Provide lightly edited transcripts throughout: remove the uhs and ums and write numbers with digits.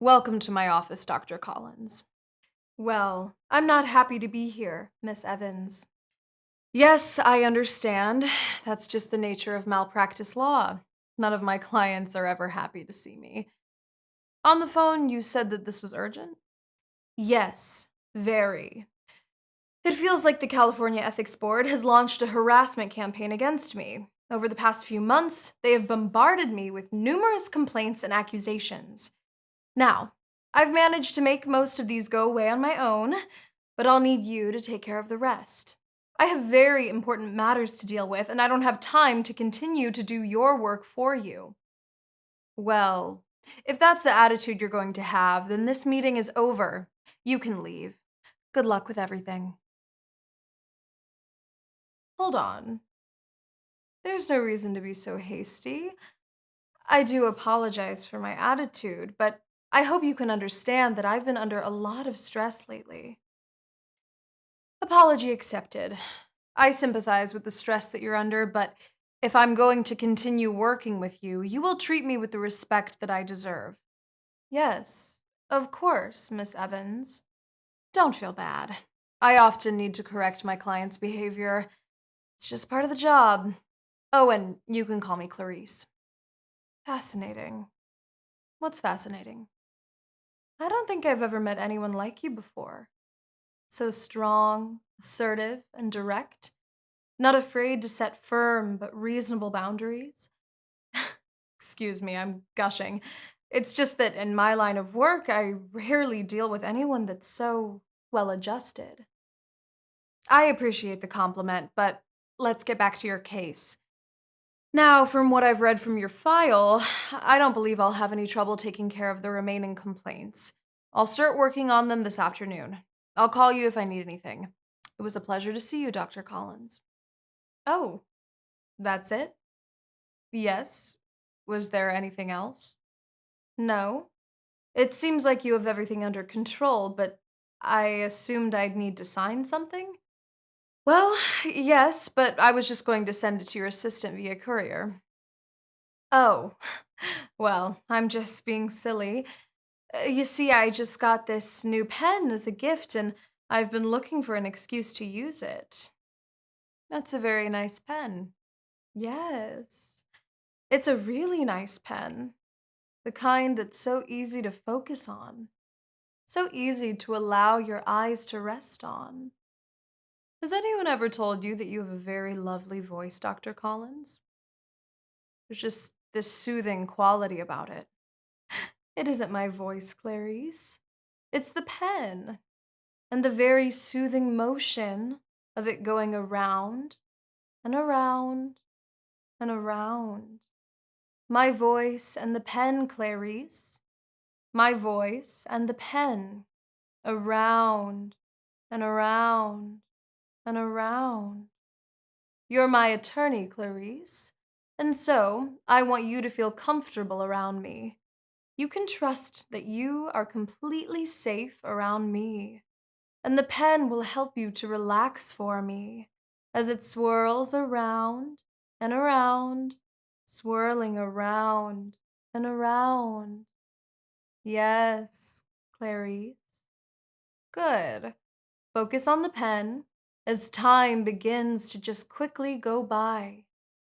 Welcome to my office, Dr. Collins. Well, I'm not happy to be here, Miss Evans. Yes, I understand. That's just the nature of malpractice law. None of my clients are ever happy to see me. On the phone, you said that this was urgent? Yes, very. It feels like the California Ethics Board has launched a harassment campaign against me. Over the past few months, they have bombarded me with numerous complaints and accusations. Now, I've managed to make most of these go away on my own, but I'll need you to take care of the rest. I have very important matters to deal with, and I don't have time to continue to do your work for you. Well, if that's the attitude you're going to have, then this meeting is over. You can leave. Good luck with everything. Hold on. There's no reason to be so hasty. I do apologize for my attitude, but I hope you can understand that I've been under a lot of stress lately. Apology accepted. I sympathize with the stress that you're under, but if I'm going to continue working with you, you will treat me with the respect that I deserve. Yes, of course, Miss Evans. Don't feel bad. I often need to correct my clients' behavior. It's just part of the job. Oh, and you can call me Clarice. Fascinating. What's fascinating? I don't think I've ever met anyone like you before. So strong, assertive, and direct. Not afraid to set firm but reasonable boundaries. Excuse me, I'm gushing. It's just that in my line of work, I rarely deal with anyone that's so well adjusted. I appreciate the compliment, but let's get back to your case. Now, from what I've read from your file, I don't believe I'll have any trouble taking care of the remaining complaints. I'll start working on them this afternoon. I'll call you if I need anything. It was a pleasure to see you, Dr. Collins. Oh, that's it? Yes. Was there anything else? No. It seems like you have everything under control, but I assumed I'd need to sign something? Well, yes, but I was just going to send it to your assistant via courier. Oh, well, I'm just being silly. You see, I just got this new pen as a gift, and I've been looking for an excuse to use it. That's a very nice pen. Yes. It's a really nice pen. The kind that's so easy to focus on, so easy to allow your eyes to rest on. Has anyone ever told you that you have a very lovely voice, Dr. Collins? There's just this soothing quality about it. It isn't my voice, Clarice. It's the pen and the very soothing motion of it going around and around and around. My voice and the pen, Clarice. My voice and the pen. Around and around and around. You're my attorney, Clarice, and so I want you to feel comfortable around me. You can trust that you are completely safe around me, and the pen will help you to relax for me as it swirls around and around, swirling around and around. Yes, Clarice. Good. Focus on the pen as time begins to just quickly go by,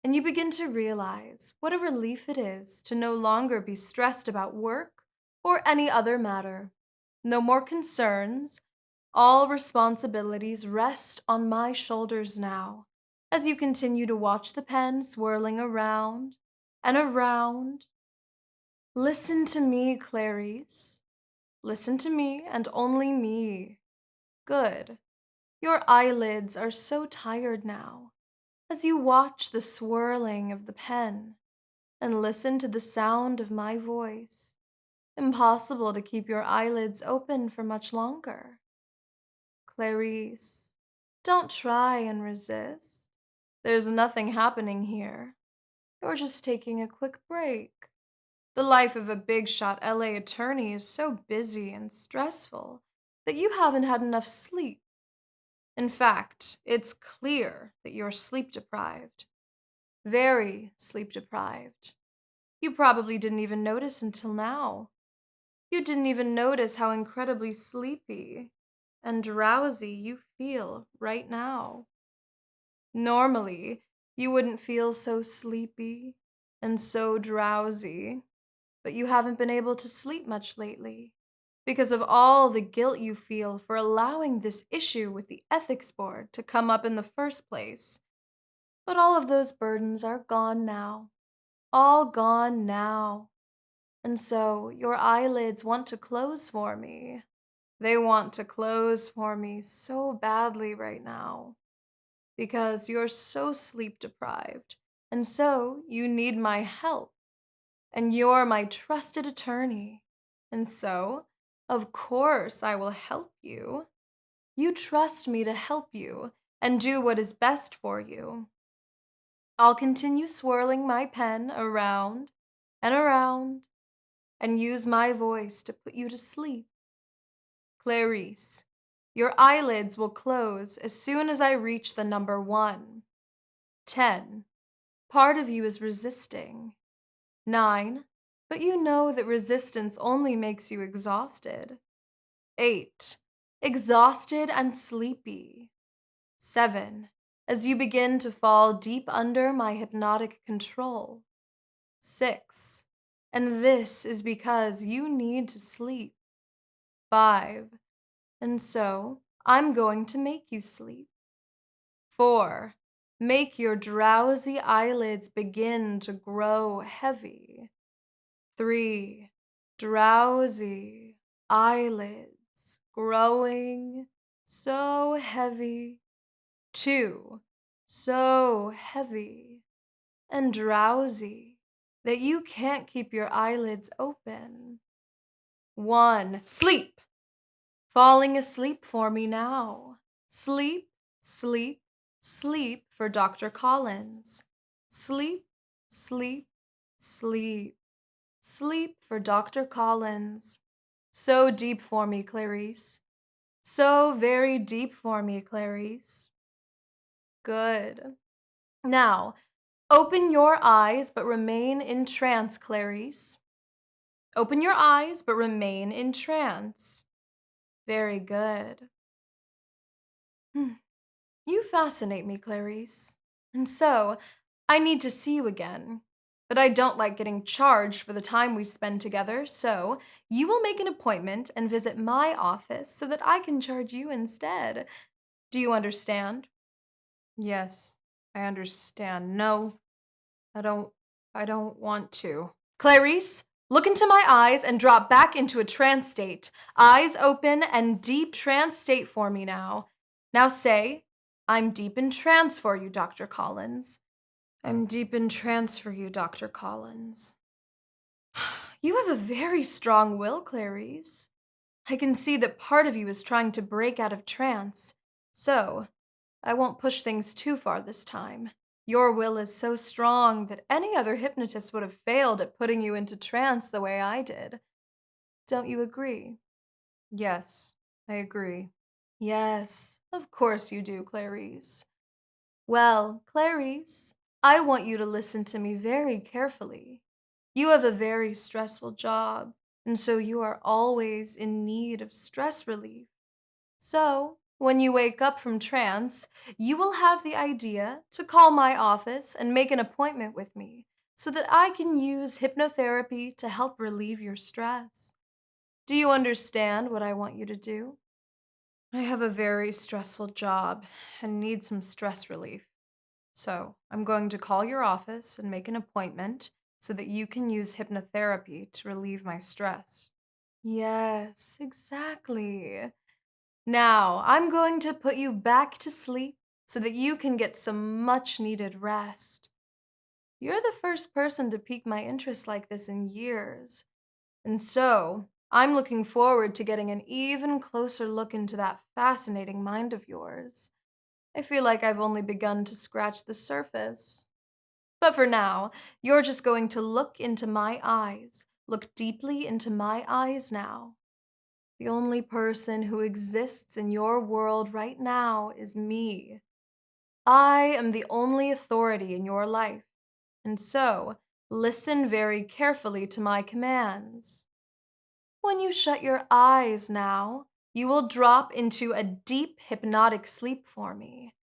and you begin to realize what a relief it is to no longer be stressed about work or any other matter. No more concerns. All responsibilities rest on my shoulders now as you continue to watch the pen swirling around and around. Listen to me, Clarice. Listen to me and only me. Good. Your eyelids are so tired now as you watch the swirling of the pen and listen to the sound of my voice. Impossible to keep your eyelids open for much longer. Clarice, don't try and resist. There's nothing happening here. You're just taking a quick break. The life of a big shot LA attorney is so busy and stressful that you haven't had enough sleep. In fact, it's clear that you're sleep deprived. Very sleep deprived. You probably didn't even notice until now. You didn't even notice how incredibly sleepy and drowsy you feel right now. Normally, you wouldn't feel so sleepy and so drowsy, but you haven't been able to sleep much lately because of all the guilt you feel for allowing this issue with the ethics board to come up in the first place. But all of those burdens are gone now. All gone now. And so your eyelids want to close for me. They want to close for me so badly right now because you're so sleep deprived. And so you need my help. And you're my trusted attorney. And so, of course, I will help you. You trust me to help you and do what is best for you. I'll continue swirling my pen around and around and use my voice to put you to sleep. Clarice, your eyelids will close as soon as I reach the number 1. 10. Part of you is resisting. 9. But you know that resistance only makes you exhausted. 8. Exhausted and sleepy. 7. As you begin to fall deep under my hypnotic control. 6. And this is because you need to sleep. 5. And so I'm going to make you sleep. 4. Make your drowsy eyelids begin to grow heavy. 3. Drowsy eyelids growing so heavy. 2. So heavy and drowsy that you can't keep your eyelids open. 1. Sleep! Falling asleep for me now. Sleep, sleep, sleep for Dr. Collins. Sleep, sleep, sleep. Sleep for Dr. Collins. So deep for me, Clarice. So very deep for me, Clarice. Good. Now, open your eyes but remain in trance, Clarice. Open your eyes but remain in trance. Very good. You fascinate me, Clarice. And so, I need to see you again. But I don't like getting charged for the time we spend together, so you will make an appointment and visit my office so that I can charge you instead. Do you understand? Yes, I understand. No, I don't I don't want to. Clarice, look into my eyes and drop back into a trance state. Eyes open and deep trance state for me now. Now say, I'm deep in trance for you, Dr. Collins. I'm deep in trance for you, Dr. Collins. You have a very strong will, Clarice. I can see that part of you is trying to break out of trance. So, I won't push things too far this time. Your will is so strong that any other hypnotist would have failed at putting you into trance the way I did. Don't you agree? Yes, I agree. Yes, of course you do, Clarice. Well, Clarice, I want you to listen to me very carefully. You have a very stressful job, and so you are always in need of stress relief. So, when you wake up from trance, you will have the idea to call my office and make an appointment with me so that I can use hypnotherapy to help relieve your stress. Do you understand what I want you to do? I have a very stressful job and need some stress relief. So, I'm going to call your office and make an appointment so that you can use hypnotherapy to relieve my stress. Yes, exactly. Now, I'm going to put you back to sleep so that you can get some much needed rest. You're the first person to pique my interest like this in years. And so, I'm looking forward to getting an even closer look into that fascinating mind of yours. I feel like I've only begun to scratch the surface. But for now, you're just going to look into my eyes. Look deeply into my eyes now. The only person who exists in your world right now is me. I am the only authority in your life, and so listen very carefully to my commands. When you shut your eyes now, you will drop into a deep hypnotic sleep for me.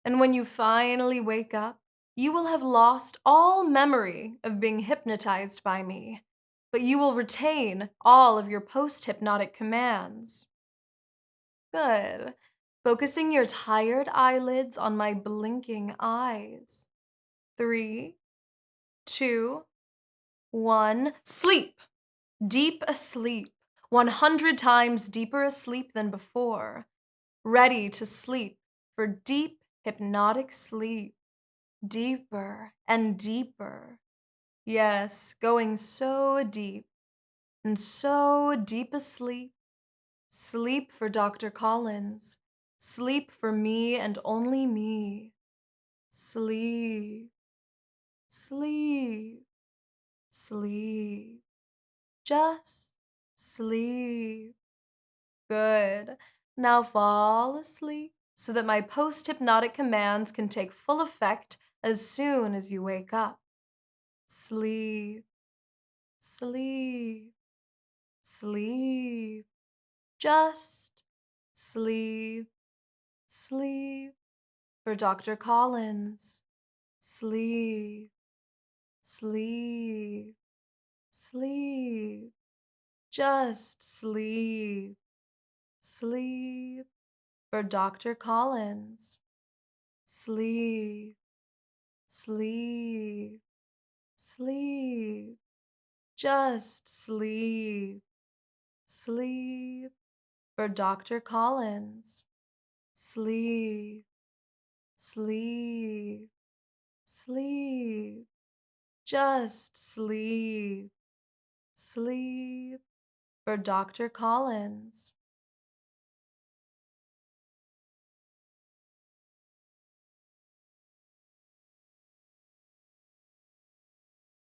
And when you finally wake up, you will have lost all memory of being hypnotized by me, but you will retain all of your post hypnotic commands. Good. Focusing your tired eyelids on my blinking eyes. 3, 2, 1. Sleep! Deep asleep. 100 times deeper asleep than before. Ready to sleep for deep hypnotic sleep. Deeper and deeper. Yes, going so deep and so deep asleep. Sleep for Dr. Collins. Sleep for me and only me. Sleep, sleep, sleep. Just sleep. Good. Now fall asleep so that my post hypnotic commands can take full effect as soon as you wake up. Sleep, sleep, sleep. Just sleep, sleep. For Dr. Collins. Sleep, sleep, sleep. Just sleep, sleep. For Dr. Collins. Sleep, sleep, sleep. Just sleep, sleep. For Dr. Collins. Sleep, sleep, sleep. Just sleep, sleep. For Dr. Collins.